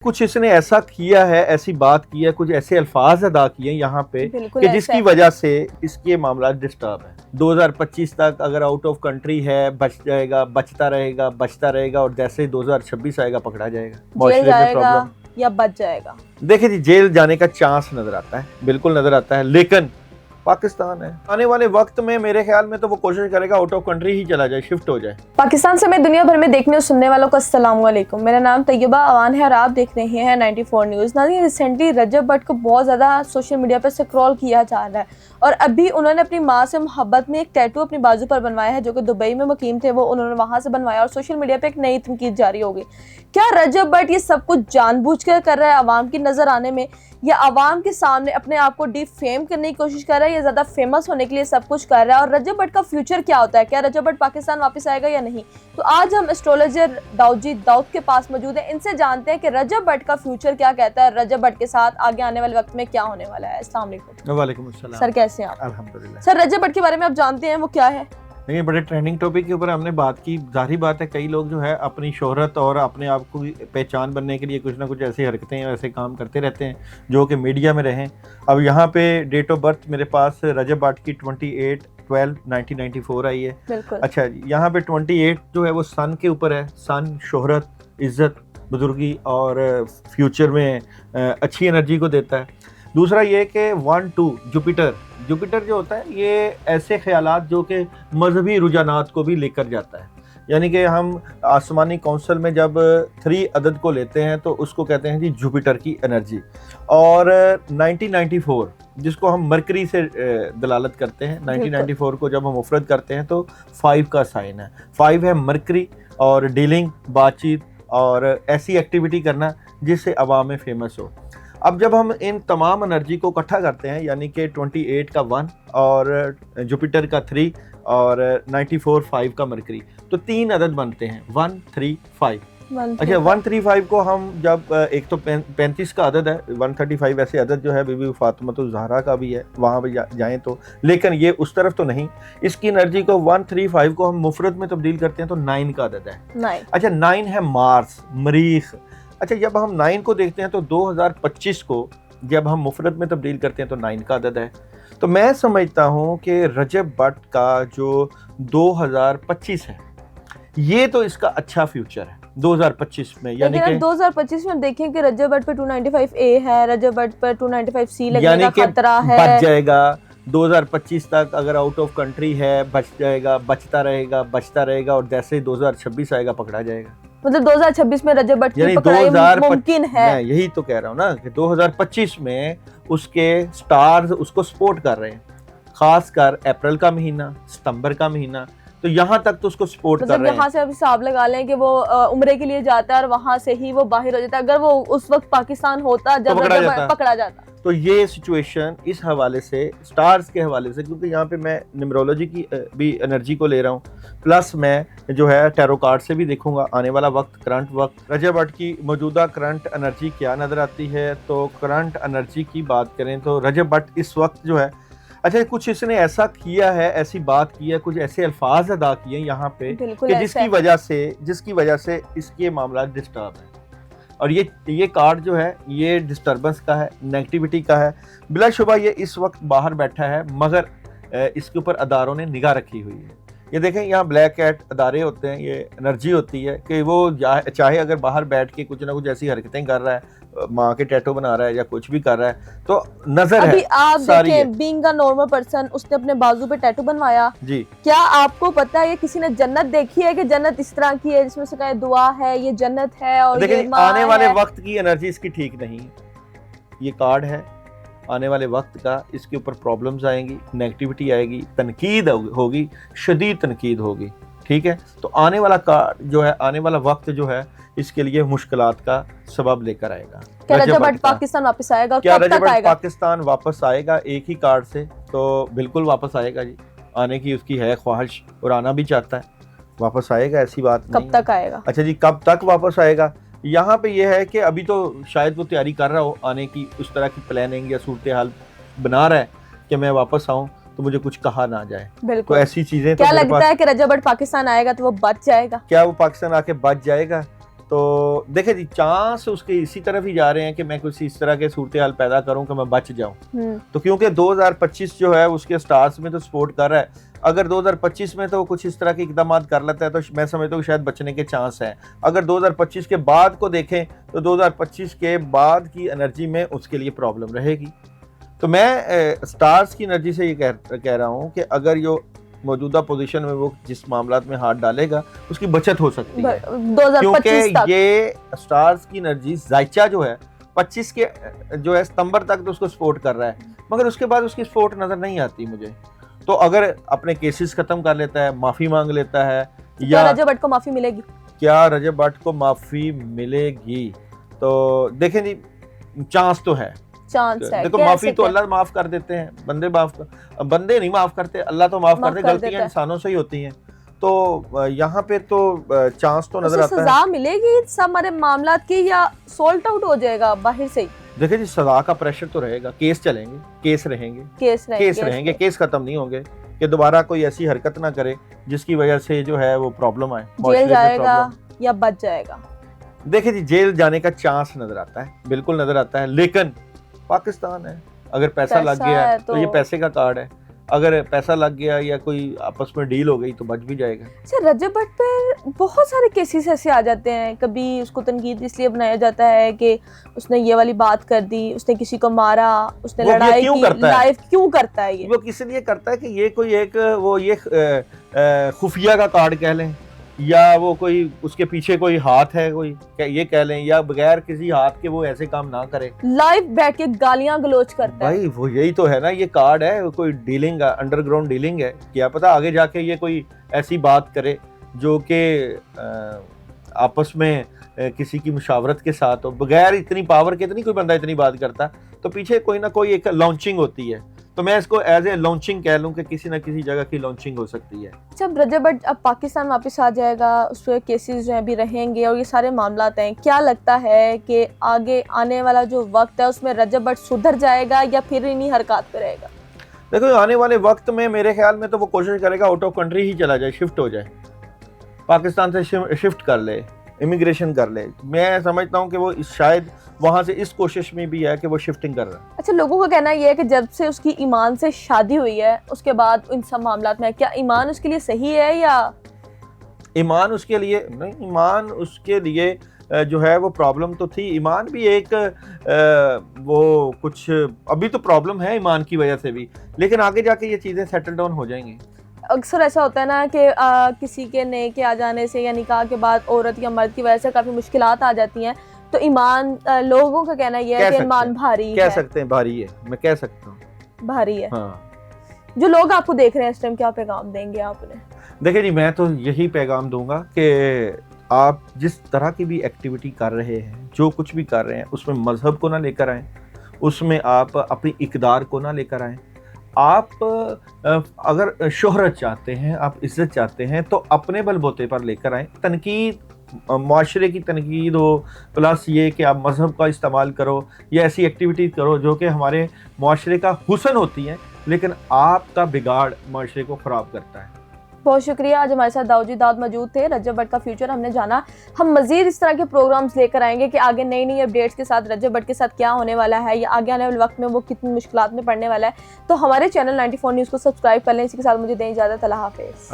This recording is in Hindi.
कुछ इसने ऐसा किया है, ऐसी बात की है, कुछ ऐसे अल्फाज अदा किए यहाँ पे कि जिसकी वजह से इसके मामला डिस्टर्ब है। 2025 तक अगर आउट ऑफ कंट्री है बच जाएगा, बचता रहेगा और जैसे ही 2026 आएगा पकड़ा जाएगा, जेल जाएगा या बच जाएगा। देखिए जी, जेल जाने का चांस नजर आता है, बिल्कुल नजर आता है, लेकिन पाकिस्तान है, आने वाले वक्त में मेरे ख्याल में तो वो कोशिश करेगा आउट ऑफ कंट्री ही चला जाए, शिफ्ट हो जाए। पाकिस्तान समेत दुनिया भर में देखने और सुनने वालों को अस्सलाम वालेकुम। मेरा नाम तैयबा अवान है और आप देख रहे हैं 94 न्यूज़। नाज़रीन, रिसेंटली रजब भट्ट को बहुत ज़्यादा सोशल मीडिया पर स्क्रॉल किया जा रहा है और अभी उन्होंने अपनी माँ से मोहब्बत में एक टैटू अपनी बाजू पर बनवाया है, जो कि दुबई में मुकीम थे, वो उन्होंने वहाँ से बनवाया और सोशल मीडिया पर एक नई तनकीद जारी हो गई। क्या रजब भट्ट ये सब कुछ जानबूझकर कर रहा है आवाम की नज़र आने में, या आवाम के सामने अपने आप को डिफेम करने की कोशिश कर रहा है, या ज़्यादा फेमस होने के लिए सब कुछ कर रहा है? और रजब भट्ट का फ्यूचर क्या होता है? क्या रजब भट्ट पाकिस्तान वापस आएगा या नहीं? तो आज हम एस्ट्रोलॉजर दाऊद के पास मौजूद हैं, इनसे जानते हैं कि रजब भट्ट का फ्यूचर क्या कहता है, रजब भट्ट के साथ आगे आने वाले वक्त में क्या होने वाला है। अस्सलाम वालेकुम। वालेकुम अस्सलाम। सर कैसे हैं आप? अल्हम्दुलिल्लाह। सर, रजब भट्ट के बारे में आप जानते हैं वो क्या है? देखिए, बड़े ट्रेंडिंग टॉपिक के ऊपर हमने बात की। जाहिर बात है, कई लोग जो है अपनी शोहरत और अपने आप को पहचान बनने के लिए कुछ ना कुछ ऐसी हरकतें और ऐसे काम करते रहते हैं जो कि मीडिया में रहें। अब यहाँ पे डेट ऑफ बर्थ मेरे पास रजब भट्ट की 28/12/1994 आई है। अच्छा, यहाँ पे 28 जो है वो सन के ऊपर है। सन शोहरत, इज़्ज़त, बुजुर्गी और फ्यूचर में अच्छी एनर्जी को देता है। दूसरा ये कि 1-2 जुपिटर जो होता है ये ऐसे ख्यालात जो कि मजहबी रुझानात को भी लेकर जाता है। यानी कि हम आसमानी काउंसिल में जब 3 अदद को लेते हैं तो उसको कहते हैं जी जुपिटर की एनर्जी। और 1994 जिसको हम मरकरी से दलालत करते हैं, 1994 को जब हम मुफरद करते हैं तो 5 का साइन है। 5 है मरकरी और डीलिंग, बातचीत और ऐसी एक्टिविटी करना जिससे अवाम में फेमस हो। अब जब हम इन तमाम एनर्जी को इकट्ठा करते हैं, यानी कि 28 का 1 और जुपिटर का 3 और 94 5 का मरकरी, तो 3 अदद बनते हैं 135। अच्छा, 135 को हम जब एक तो 35 का अदद है, 135 ऐसे अदद जो है बीबी फातिमा ज़हरा का भी है, वहाँ पे जाएँ तो, लेकिन ये उस तरफ तो नहीं। इसकी एनर्जी को 135 को हम मुफरद में तब्दील करते हैं तो 9 का अदद है। 9। अच्छा, 9 है मार्स, मरीख। अच्छा, जब हम 9 को देखते हैं तो 2025 को जब हम मुफरद में तब्दील करते हैं तो 9 का अदद है। तो मैं समझता हूँ कि रजब भट्ट का जो 2025 है ये तो इसका अच्छा फ्यूचर है 2025 में। यानी कि 2025 में देखें कि रजब भट्ट पे 295A है, रजब भट्ट पर 295C लगने का खतरा है, बच जाएगा। 2025 तक अगर आउट ऑफ कंट्री है बच जाएगा, बचता रहेगा और जैसे ही 2026 आएगा पकड़ा जाएगा। मतलब 2026 में रजब भट्ट की पकड़ाई मुमकिन है। मैं यही तो कह रहा हूँ ना कि 2025 में उसके स्टार्स उसको सपोर्ट कर रहे हैं, खासकर अप्रैल का महीना, सितंबर का महीना, तो यहाँ तक तो उसको सपोर्ट कर रहे हैं। यहाँ से अब हिसाब लगा लें कि वो उम्रे के लिए जाता है और वहाँ से ही वो बाहर हो जाता है। अगर वो उस वक्त पाकिस्तान होता जब पकड़ा जाता तो ये सिचुएशन इस हवाले से, स्टार्स के हवाले से, क्योंकि यहाँ पे मैं न्यूमरोलॉजी की भी एनर्जी को ले रहा हूँ, प्लस मैं जो है टैरो कार्ड से भी देखूंगा आने वाला वक्त, करंट वक्त, रजब भट्ट की मौजूदा करंट एनर्जी क्या नज़र आती है। तो करंट एनर्जी की बात करें तो रजब भट्ट इस वक्त जो है, अच्छा, कुछ इसने ऐसा किया है, ऐसी बात की है, कुछ ऐसे अल्फाज अदा किए यहाँ पे कि जिसकी वजह से इसके मामला डिस्टर्ब है। और ये कार्ड जो है ये डिस्टर्बेंस का है, नेगेटिविटी का है। बिलाशुबा ये इस वक्त बाहर बैठा है, मगर इसके ऊपर अदारों ने निगाह रखी हुई है। ये देखें, यहाँ ब्लैक कैट अदारे होते हैं, ये एनर्जी होती है कि वो चाहे अगर बाहर बैठ के कुछ ना कुछ ऐसी हरकतें कर रहा है, माँ के टैटू बना रहा है या कुछ भी कर रहा है, तो नजर अभी है। आप देखें, बीइंग अ नॉर्मल पर्सन, उसने अपने बाजू पे टैटू बनवाया जी। क्या आपको पता है किसी ने जन्नत देखी है कि जन्नत इस तरह की है जिसमें से कहे दुआ है, ये जन्नत है और ये आने वाले वक्त की एनर्जी इसकी ठीक नहीं। ये कार्ड है आने वाले वक्त का, इसके ऊपर प्रॉब्लम्स आएंगी, नेगेटिविटी आएगी, तनकीद होगी, शदीद तनकीद होगी। ठीक है, तो आने वाला कार्ड जो है, आने वाला वक्त जो है, इसके लिए मुश्किलात का सबब लेकर आएगा। क्या रजब भट्ट पाकिस्तान वापस आएगा? क्या रजब भट्ट पाकिस्तान वापस आएगा? एक ही कार्ड से तो बिल्कुल वापस आएगा जी। आने की उसकी है ख्वाहिश और आना भी चाहता है, वापस आएगा, ऐसी बात नहीं। कब तक आएगा? अच्छा जी, कब तक वापस आएगा? यहाँ पे ये है कि अभी तो शायद वो तैयारी कर रहा हो आने की, उस तरह की प्लानिंग या सूरत हाल बना रहा है कि मैं वापस आऊँ तो मुझे कुछ कहा ना जाए। बिल्कुल, तो ऐसी चीजें क्या लगता है कि रजब भट्ट पाकिस्तान आएगा तो वो बच जाएगा? क्या वो पाकिस्तान आके बच जाएगा? तो देखे जी चांस उसके इसी तरफ ही जा रहे हैं कि मैं कुछ इस तरह के सूरत हाल पैदा करूं कि मैं बच जाऊं। तो क्योंकि 2025 जो है उसके स्टार्स में तो सपोर्ट कर रहा है, अगर 2025 में तो कुछ इस तरह के इकदाम कर लेता है तो मैं समझता हूँ शायद बचने के चांस हैं। अगर 2025 के बाद को देखें तो 2025 के बाद की एनर्जी में उसके लिए प्रॉब्लम रहेगी। तो मैं स्टार्स की एनर्जी से ये कह रहा हूँ कि अगर यो मौजूदा पोजीशन में वो जिस मामलात में हाथ डालेगा उसकी बचत हो सकती है, 2025 क्योंकि तक। ये स्टार्स की एनर्जी जायचा जो है 25 के जो है सितंबर तक तो उसको सपोर्ट कर रहा है, मगर उसके बाद उसकी सपोर्ट नजर नहीं आती मुझे। तो अगर अपने केसेस खत्म कर लेता है, माफी मांग लेता है, या रजब भट्ट को माफी मिलेगी? क्या रजब भट्ट को माफी मिलेगी? तो देखें जी चांस तो है, चांस है। देखो माफी तो अल्लाह माफ कर देते हैं, बंदे नहीं माफ करते, अल्लाह तो माफ करते, गलतियां इंसानों से ही होती हैं। तो यहाँ पे तो चांस तो नजर आता है। सजा मिलेगी सब हमारे मामलात की या सॉल्ट आउट हो जाएगा बाहर से ही? देखिए जी सजा का प्रेशर तो रहेगा, केस चलेंगे, केस रहेंगे, केस खत्म नहीं होंगे कि दोबारा कोई ऐसी हरकत ना करे जिसकी वजह से जो है वो प्रॉब्लम आए, जेल जाएगा या बच जाएगा। देखिए जी जेल जाने का चांस नजर आता है, बिल्कुल नजर आता है, लेकिन पाकिस्तान है, अगर पैसा लग गया है तो ये पैसे का कार्ड है, अगर पैसा लग गया या कोई आपस में डील हो गई तो बच भी जाएगा। अच्छा, रजब भट्ट पर बहुत सारे केसेस ऐसे आ जाते हैं, कभी उसको तनकीद इसलिए बनाया जाता है कि उसने ये वाली बात कर दी, उसने किसी को मारा, उसने लड़ाई की, लाइव क्यों करता है ये? वो किस लिए करता है कि ये कोई एक वो ये खुफिया का कार्ड कह लें, या वो कोई उसके पीछे कोई हाथ है कोई ये कह लें, या बगैर किसी हाथ के वो ऐसे काम ना करे, लाइव बैठ के गालियां गलोच करता है। भाई वो यही तो है ना, ये कार्ड है, कोई डीलिंग है, अंडरग्राउंड डीलिंग है। क्या पता आगे जाके ये कोई ऐसी बात करे जो कि आपस में किसी की मुशावरत के साथ हो, बगैर इतनी पावर के इतनी कोई बंदा इतनी बात करता, तो पीछे कोई ना कोई एक लॉन्चिंग होती है। तो मैं इसको एज ए लॉन्चिंग कह लूं कि किसी ना किसी जगह की लॉन्चिंग हो सकती है। जब रजब भट्ट अब पाकिस्तान वापस आ जाएगा, उस पर केसेस जो है अभी रहेंगे और ये सारे मामलात हैं, क्या लगता है कि आगे आने वाला जो वक्त है उसमें रजब भट्ट सुधर जाएगा या फिर इन्हीं हरकत पे रहेगा? देखो आने वाले वक्त में मेरे ख्याल में तो वो कोशिश करेगा आउट ऑफ कंट्री ही चला जाए, शिफ्ट हो जाए, पाकिस्तान से शिफ्ट कर ले, इमिग्रेशन कर ले। मैं समझता हूँ कि वो शायद वहाँ से इस कोशिश में भी है कि वो शिफ्टिंग कर रहा है। अच्छा, लोगों का कहना ये है कि जब से उसकी ईमान से शादी हुई है उसके बाद इन सब मामलात में, क्या ईमान उसके लिए सही है या? ईमान उसके लिए नहीं, ईमान उसके लिए जो है वो प्रॉब्लम तो थी, ईमान भी एक वो कुछ अभी तो प्रॉब्लम है ईमान की वजह से भी, लेकिन आगे जाके ये चीज़ें सेटल डाउन हो जाएंगी। अक्सर ऐसा होता है ना कि किसी के नए के आ जाने से या निकाह के बाद औरत या मर्द की वजह से काफ़ी मुश्किलात आ जाती हैं, तो ईमान लोगों का कहना यह है कि ईमान भारी कह सकते हैं, भारी है, मैं कह सकता हूँ भारी है। हाँ। जो लोग आपको देख रहे हैं इस टाइम, क्या पैगाम देंगे आपने? देखिए जी मैं तो यही पैगाम दूंगा कि आप जिस तरह की भी एक्टिविटी कर रहे हैं, जो कुछ भी कर रहे हैं, उसमें मजहब को ना लेकर आएँ, उसमें आप अपनी इक़दार को ना लेकर आएँ। आप अगर शोहरत चाहते हैं, आप इज्जत चाहते हैं, तो अपने बलबूते पर लेकर आएँ। तनकीद माशरे की तनकीद हो, प्लस ये कि आप मज़हब का इस्तेमाल करो या ऐसी एक्टिविटीज़ करो जो कि हमारे माशरे का हुस्न होती हैं, लेकिन आपका बिगाड़ माशरे को ख़राब करता है। बहुत शुक्रिया, आज हमारे साथ दाऊद दाऊद मौजूद थे। रजब भट्ट का फ्यूचर हमने जाना, हम मजीद इस तरह के प्रोग्राम्स लेकर आएंगे कि आगे नई नई अपडेट्स के साथ रजब भट्ट के साथ क्या होने वाला है या आगे आने वाले वक्त में वो कितनी मुश्किलात में पड़ने वाला है। तो हमारे चैनल 94 न्यूज़ को सब्सक्राइब कर लें। इसी के साथ मुझे दें इजाज़त। अल्लाह हाफिज़।